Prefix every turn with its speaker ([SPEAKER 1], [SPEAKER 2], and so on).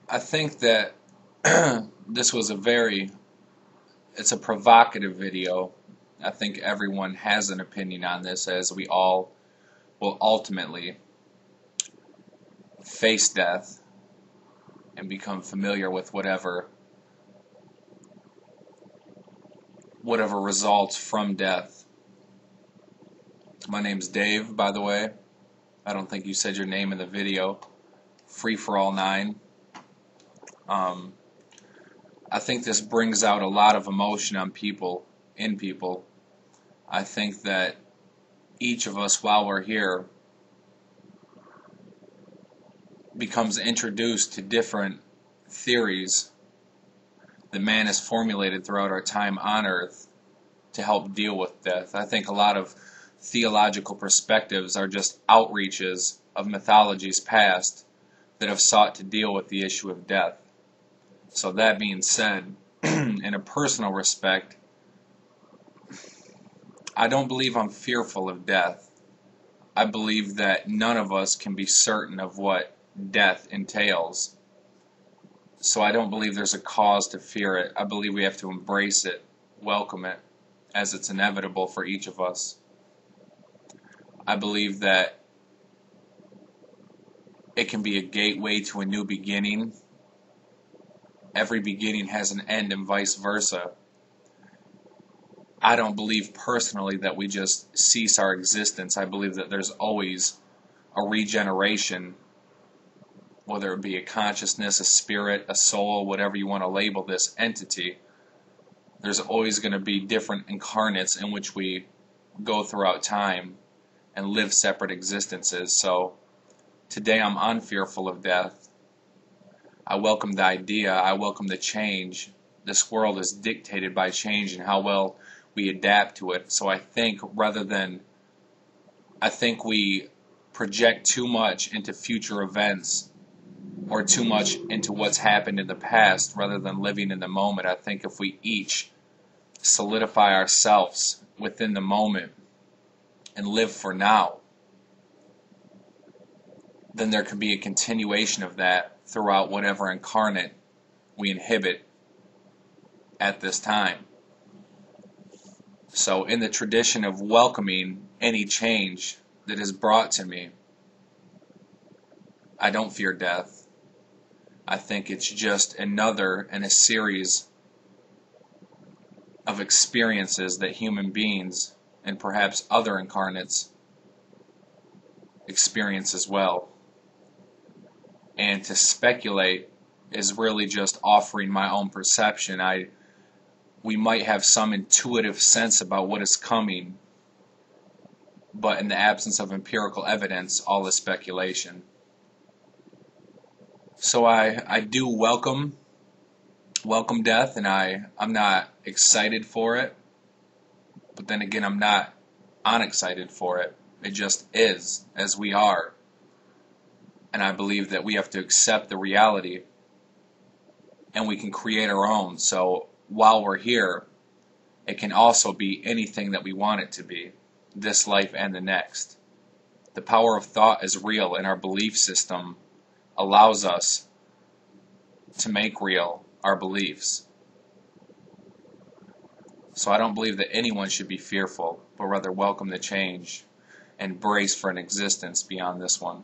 [SPEAKER 1] I think that this was it's a provocative video. I think everyone has an opinion on this, as we all will ultimately face death and become familiar with whatever results from death. My name's Dave, by the way. I don't think you said your name in the video. Free for all 9. I think this brings out a lot of emotion in people. I think that each of us, while we're here, becomes introduced to different theories that man has formulated throughout our time on Earth to help deal with death. I think a lot of theological perspectives are just outreaches of mythologies past that have sought to deal with the issue of death. So that being said, in a personal respect, I don't believe I'm fearful of death. I believe that none of us can be certain of what death entails. So I don't believe there's a cause to fear it. I believe we have to embrace it, welcome it, as it's inevitable for each of us. I believe that it can be a gateway to a new beginning. Every beginning has an end and vice versa. I don't believe personally that we just cease our existence. I believe that there's always a regeneration, whether it be a consciousness, a spirit, a soul, whatever you want to label this entity. There's always going to be different incarnates in which we go throughout time and live separate existences. So today I'm unfearful of death. I welcome the idea. I welcome the change. This world is dictated by change and how well we adapt to it. So I think we project too much into future events or too much into what's happened in the past rather than living in the moment. I think if we each solidify ourselves within the moment and live for now, then there could be a continuation of that throughout whatever incarnate we inhibit at this time. So in the tradition of welcoming any change that is brought to me, I don't fear death. I think it's just another in a series of experiences that human beings and perhaps other incarnates experience as well. And to speculate is really just offering my own perception. We might have some intuitive sense about what is coming, but in the absence of empirical evidence, all is speculation. So I do welcome death, and I'm not excited for it, but then again I'm not unexcited for it. It just is, as we are. And I believe that we have to accept the reality and we can create our own. So while we're here, it can also be anything that we want it to be, this life and the next. The power of thought is real, and our belief system allows us to make real our beliefs. So I don't believe that anyone should be fearful, but rather welcome the change and brace for an existence beyond this one.